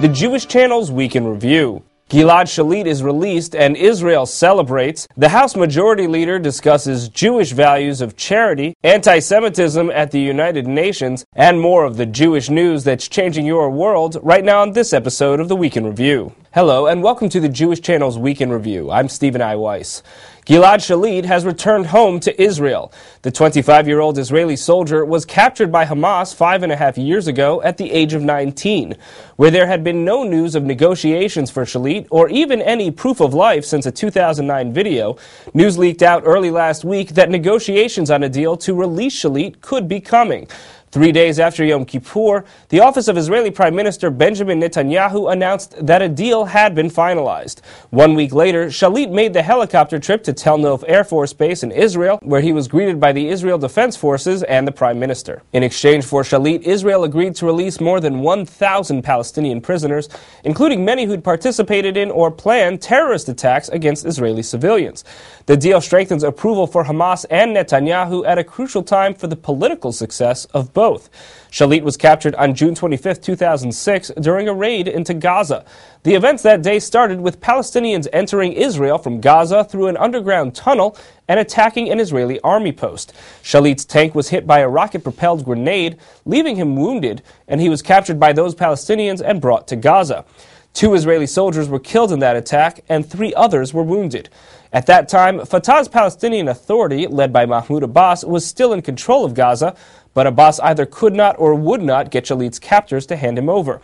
The Jewish Channel's Week in Review. Gilad Shalit is released and Israel celebrates. The House Majority Leader discusses Jewish values of charity, anti-Semitism at the United Nations, and more of the Jewish news that's changing your world right now on this episode of the Week in Review. Hello and welcome to the Jewish Channel's Week in Review. I'm Stephen I. Weiss. Gilad Shalit has returned home to Israel. The 25-year-old Israeli soldier was captured by Hamas 5.5 years ago at the age of 19, where there had been no news of negotiations for Shalit or even any proof of life since a 2009 video. News leaked out early last week that negotiations on a deal to release Shalit could be coming. 3 days after Yom Kippur, the office of Israeli Prime Minister Benjamin Netanyahu announced that a deal had been finalized. 1 week later, Shalit made the helicopter trip to Tel Nof Air Force Base in Israel, where he was greeted by the Israel Defense Forces and the Prime Minister. In exchange for Shalit, Israel agreed to release more than 1,000 Palestinian prisoners, including many who'd participated in or planned terrorist attacks against Israeli civilians. The deal strengthens approval for Hamas and Netanyahu at a crucial time for the political success of both. Shalit was captured on June 25, 2006, during a raid into Gaza. The events that day started with Palestinians entering Israel from Gaza through an underground tunnel and attacking an Israeli army post. Shalit's tank was hit by a rocket-propelled grenade, leaving him wounded, and he was captured by those Palestinians and brought to Gaza. 2 Israeli soldiers were killed in that attack, and 3 others were wounded. At that time, Fatah's Palestinian Authority, led by Mahmoud Abbas, was still in control of Gaza, but Abbas either could not or would not get Shalit's captors to hand him over.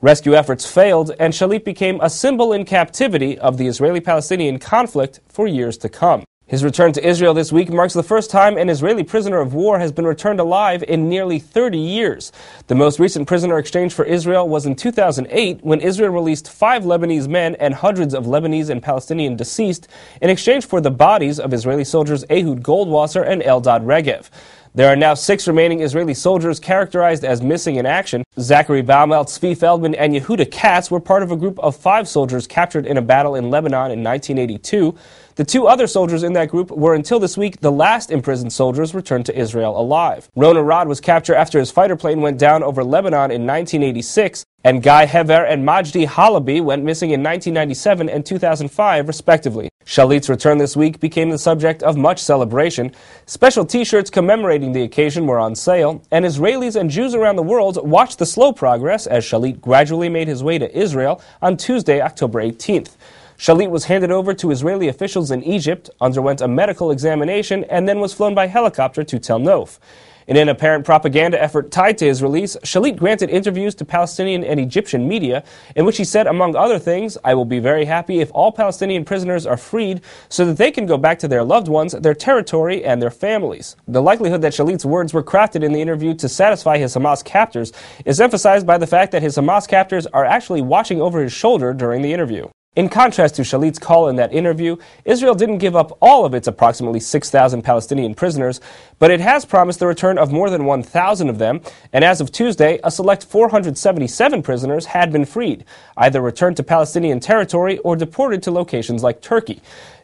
Rescue efforts failed, and Shalit became a symbol in captivity of the Israeli-Palestinian conflict for years to come. His return to Israel this week marks the first time an Israeli prisoner of war has been returned alive in nearly 30 years. The most recent prisoner exchange for Israel was in 2008, when Israel released 5 Lebanese men and hundreds of Lebanese and Palestinian deceased in exchange for the bodies of Israeli soldiers Ehud Goldwasser and Eldad Regev. There are now 6 remaining Israeli soldiers characterized as missing in action. Zachary Baumel, Tzvi Feldman, and Yehuda Katz were part of a group of 5 soldiers captured in a battle in Lebanon in 1982. The 2 other soldiers in that group were until this week the last imprisoned soldiers returned to Israel alive. Rona Rod was captured after his fighter plane went down over Lebanon in 1986, and Guy Hever and Majdi Halabi went missing in 1997 and 2005, respectively. Shalit's return this week became the subject of much celebration. Special T-shirts commemorating the occasion were on sale, and Israelis and Jews around the world watched the slow progress as Shalit gradually made his way to Israel on Tuesday, October 18th. Shalit was handed over to Israeli officials in Egypt, underwent a medical examination, and then was flown by helicopter to Tel Nof. In an apparent propaganda effort tied to his release, Shalit granted interviews to Palestinian and Egyptian media, in which he said, among other things, "I will be very happy if all Palestinian prisoners are freed so that they can go back to their loved ones, their territory, and their families." The likelihood that Shalit's words were crafted in the interview to satisfy his Hamas captors is emphasized by the fact that his Hamas captors are actually watching over his shoulder during the interview. In contrast to Shalit's call in that interview, Israel didn't give up all of its approximately 6,000 Palestinian prisoners, but it has promised the return of more than 1,000 of them, and as of Tuesday, a select 477 prisoners had been freed, either returned to Palestinian territory or deported to locations like Turkey.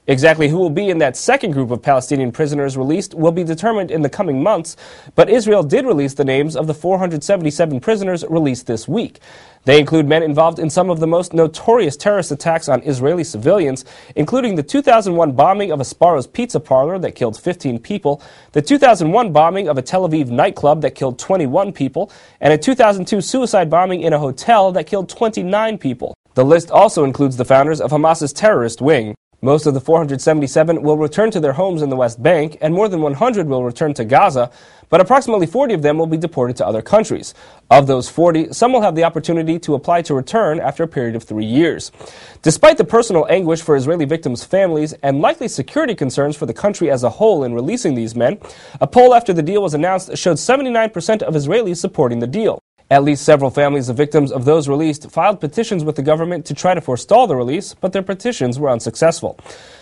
Exactly who will be in that second group of Palestinian prisoners released will be determined in the coming months, but Israel did release the names of the 477 prisoners released this week. They include men involved in some of the most notorious terrorist attacks on Israeli civilians, including the 2001 bombing of a Sparrow's Pizza Parlor that killed 15 people, the 2001 bombing of a Tel Aviv nightclub that killed 21 people, and a 2002 suicide bombing in a hotel that killed 29 people. The list also includes the founders of Hamas's terrorist wing. Most of the 477 will return to their homes in the West Bank, and more than 100 will return to Gaza, but approximately 40 of them will be deported to other countries. Of those 40, some will have the opportunity to apply to return after a period of 3 years. Despite the personal anguish for Israeli victims' families and likely security concerns for the country as a whole in releasing these men, a poll after the deal was announced showed 79% of Israelis supporting the deal. At least several families of victims of those released filed petitions with the government to try to forestall the release, but their petitions were unsuccessful.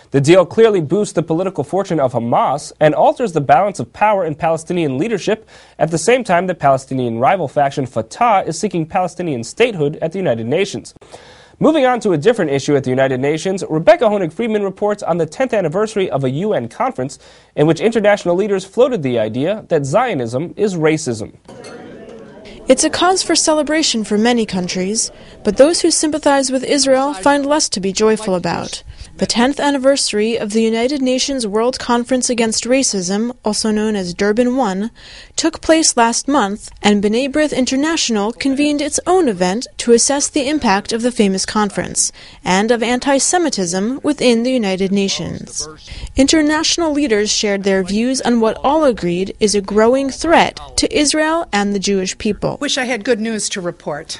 The deal clearly boosts the political fortune of Hamas and alters the balance of power in Palestinian leadership at the same time that Palestinian rival faction Fatah is seeking Palestinian statehood at the United Nations. Moving on to a different issue at the United Nations, Rebecca Honig-Friedman reports on the 10th anniversary of a UN conference in which international leaders floated the idea that Zionism is racism. It's a cause for celebration for many countries, but those who sympathize with Israel find less to be joyful about. The 10th anniversary of the United Nations World Conference Against Racism, also known as Durban I, took place last month, and B'nai B'rith International convened its own event to assess the impact of the famous conference, and of anti-Semitism within the United Nations. International leaders shared their views on what all agreed is a growing threat to Israel and the Jewish people. Wish I had good news to report.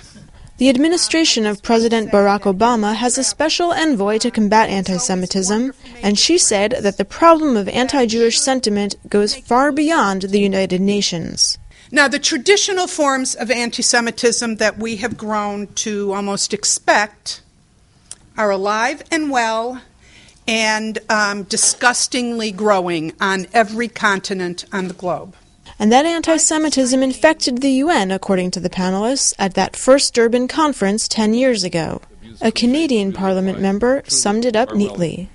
The administration of President Barack Obama has a special envoy to combat anti-Semitism, and she said that the problem of anti-Jewish sentiment goes far beyond the United Nations. Now, the traditional forms of anti-Semitism that we have grown to almost expect are alive and well and disgustingly growing on every continent on the globe. And that anti-Semitism infected the UN, according to the panelists, at that first Durban conference 10 years ago. A Canadian Parliament member summed it up neatly.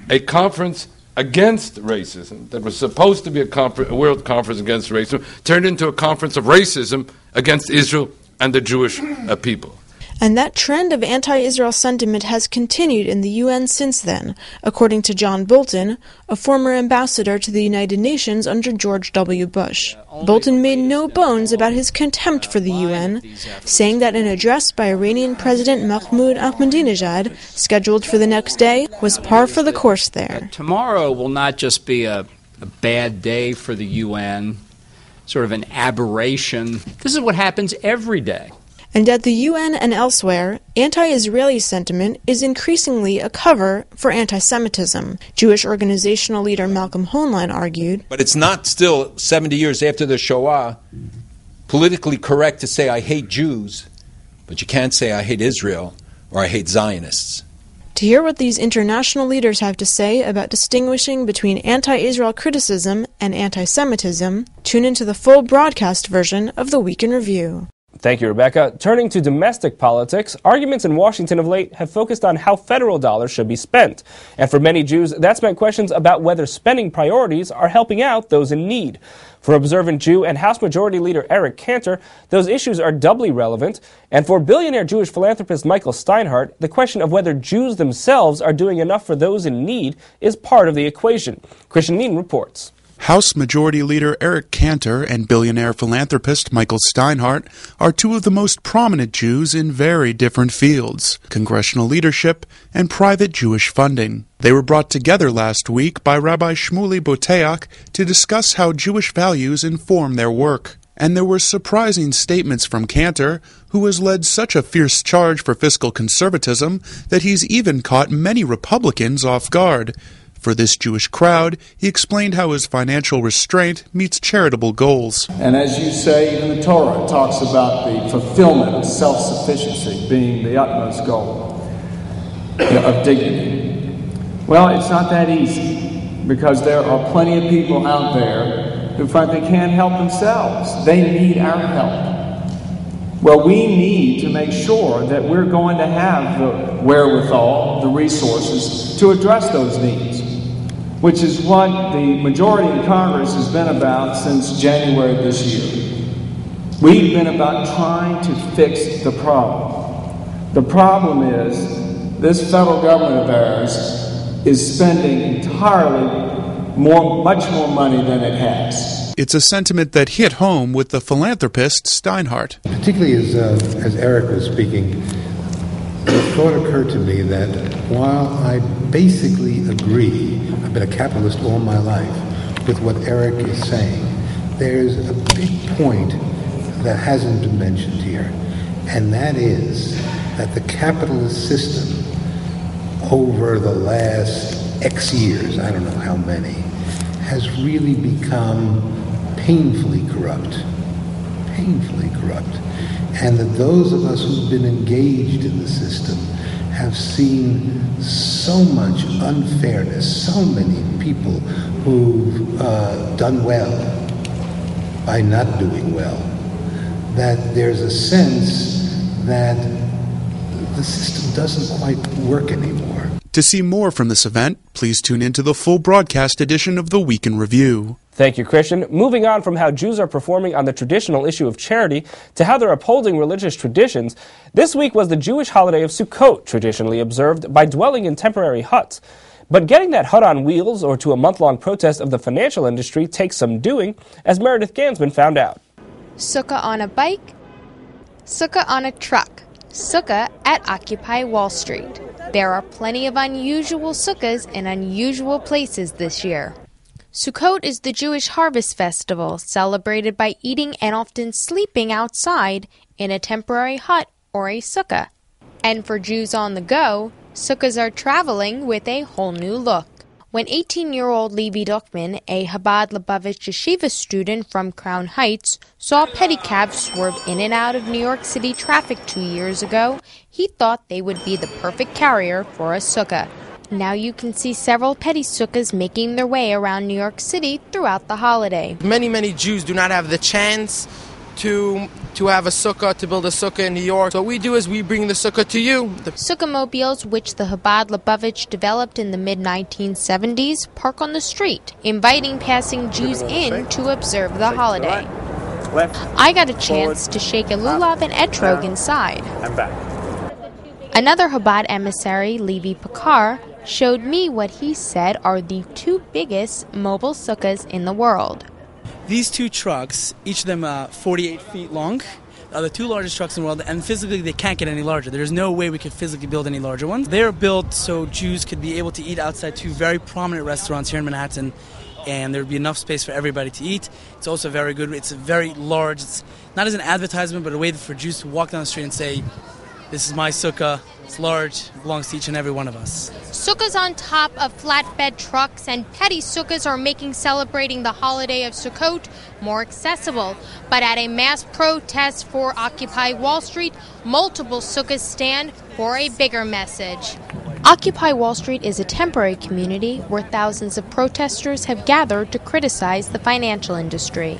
A conference against racism that was supposed to be a world conference against racism turned into a conference of racism against Israel and the Jewish people. And that trend of anti-Israel sentiment has continued in the UN since then, according to John Bolton, a former ambassador to the United Nations under George W. Bush. Bolton made no bones about his contempt for the UN, saying that an address by Iranian President Mahmoud Ahmadinejad, scheduled for the next day, was par for the course there. Tomorrow will not just be a bad day for the UN, sort of an aberration. This is what happens every day. And at the UN and elsewhere, anti-Israeli sentiment is increasingly a cover for anti-Semitism. Jewish organizational leader Malcolm Hoenlein argued. But it's not still, 70 years after the Shoah, politically correct to say I hate Jews, but you can't say I hate Israel or I hate Zionists. To hear what these international leaders have to say about distinguishing between anti-Israel criticism and anti-Semitism, tune into the full broadcast version of the Week in Review. Thank you, Rebecca. Turning to domestic politics, arguments in Washington of late have focused on how federal dollars should be spent. And for many Jews, that's meant questions about whether spending priorities are helping out those in need. For observant Jew and House Majority Leader Eric Cantor, those issues are doubly relevant. And for billionaire Jewish philanthropist Michael Steinhardt, the question of whether Jews themselves are doing enough for those in need is part of the equation. Christian Neen reports. House Majority Leader Eric Cantor and billionaire philanthropist Michael Steinhardt are two of the most prominent Jews in very different fields, congressional leadership and private Jewish funding. They were brought together last week by Rabbi Shmuley Boteach to discuss how Jewish values inform their work. And there were surprising statements from Cantor, who has led such a fierce charge for fiscal conservatism that he's even caught many Republicans off guard. For this Jewish crowd, he explained how his financial restraint meets charitable goals. And as you say, even the Torah talks about the fulfillment of self-sufficiency being the utmost goal of dignity. Well, it's not that easy, because there are plenty of people out there who frankly can't help themselves. They need our help. Well, we need to make sure that we're going to have the wherewithal, the resources to address those needs, which is what the majority in Congress has been about since January of this year. We've been about trying to fix the problem. The problem is this federal government of ours is spending entirely much more money than it has. It's a sentiment that hit home with the philanthropist Steinhardt. Particularly as Eric was speaking, the thought occurred to me that while I basically agree, I've been a capitalist all my life, with what Eric is saying, there's a big point that hasn't been mentioned here, and that is that the capitalist system over the last X years, I don't know how many, has really become painfully corrupt. And that those of us who've been engaged in the system have seen so much unfairness, so many people who've done well by not doing well, that there's a sense that the system doesn't quite work anymore. To see more from this event, please tune into the full broadcast edition of the Week in Review. Thank you, Christian. Moving on from how Jews are performing on the traditional issue of charity to how they're upholding religious traditions, this week was the Jewish holiday of Sukkot, traditionally observed by dwelling in temporary huts. But getting that hut on wheels or to a month-long protest of the financial industry takes some doing, as Meredith Gansman found out. Sukkah on a bike, sukkah on a truck, sukkah at Occupy Wall Street. There are plenty of unusual sukkahs in unusual places this year. Sukkot is the Jewish harvest festival, celebrated by eating and often sleeping outside in a temporary hut or a sukkah. And for Jews on the go, sukkahs are traveling with a whole new look. When 18-year-old Levi Duckman, a Chabad Lubavitch Yeshiva student from Crown Heights, saw pedicabs swerve in and out of New York City traffic 2 years ago, he thought they would be the perfect carrier for a sukkah. Now you can see several petty sukkahs making their way around New York City throughout the holiday. Many Jews do not have the chance to have a sukkah, to build a sukkah in New York. So what we do is we bring the sukkah to you. Sukkah mobiles, which the Chabad Lubavitch developed in the mid-1970s, park on the street, inviting passing Jews in to observe the holiday. I got a chance to shake a lulav and etrog inside. Another Chabad emissary, Levi Pekar, showed me what he said are the two biggest mobile sukkahs in the world. These two trucks, each of them 48 feet long, are the two largest trucks in the world, and physically they can't get any larger. There's no way we could physically build any larger ones. They're built so Jews could be able to eat outside two very prominent restaurants here in Manhattan, and there'd be enough space for everybody to eat. It's also very good. It's very large. It's not as an advertisement, but a way for Jews to walk down the street and say, "This is my sukkah. It's large. It belongs to each and every one of us." Sukkahs on top of flatbed trucks and petty sukkahs are making celebrating the holiday of Sukkot more accessible. But at a mass protest for Occupy Wall Street, multiple sukkahs stand for a bigger message. Occupy Wall Street is a temporary community where thousands of protesters have gathered to criticize the financial industry.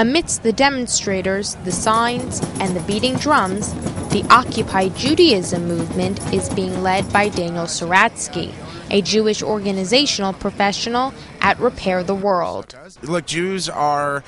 Amidst the demonstrators, the signs, and the beating drums, the Occupy Judaism movement is being led by Daniel Saratsky, a Jewish organizational professional at Repair the World. Look, Jews are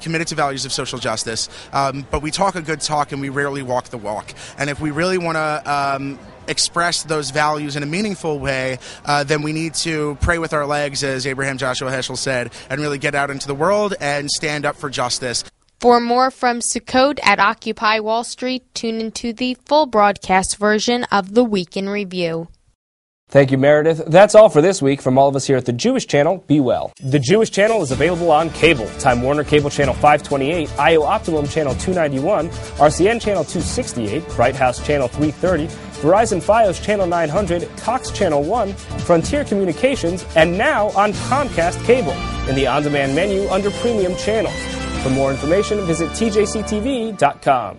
committed to values of social justice, but we talk a good talk and we rarely walk the walk. And if we really want to express those values in a meaningful way, then we need to pray with our legs, as Abraham Joshua Heschel said, and really get out into the world and stand up for justice. For more from Sukkot at Occupy Wall Street, tune into the full broadcast version of the Week in Review. Thank you, Meredith. That's all for this week from all of us here at the Jewish Channel. Be well. The Jewish Channel is available on cable. Time Warner Cable Channel 528, IO Optimum Channel 291, RCN Channel 268, Bright House Channel 330, Verizon Fios Channel 900, Cox Channel 1, Frontier Communications, and now on Comcast Cable in the on-demand menu under Premium Channels. For more information, visit tjctv.com.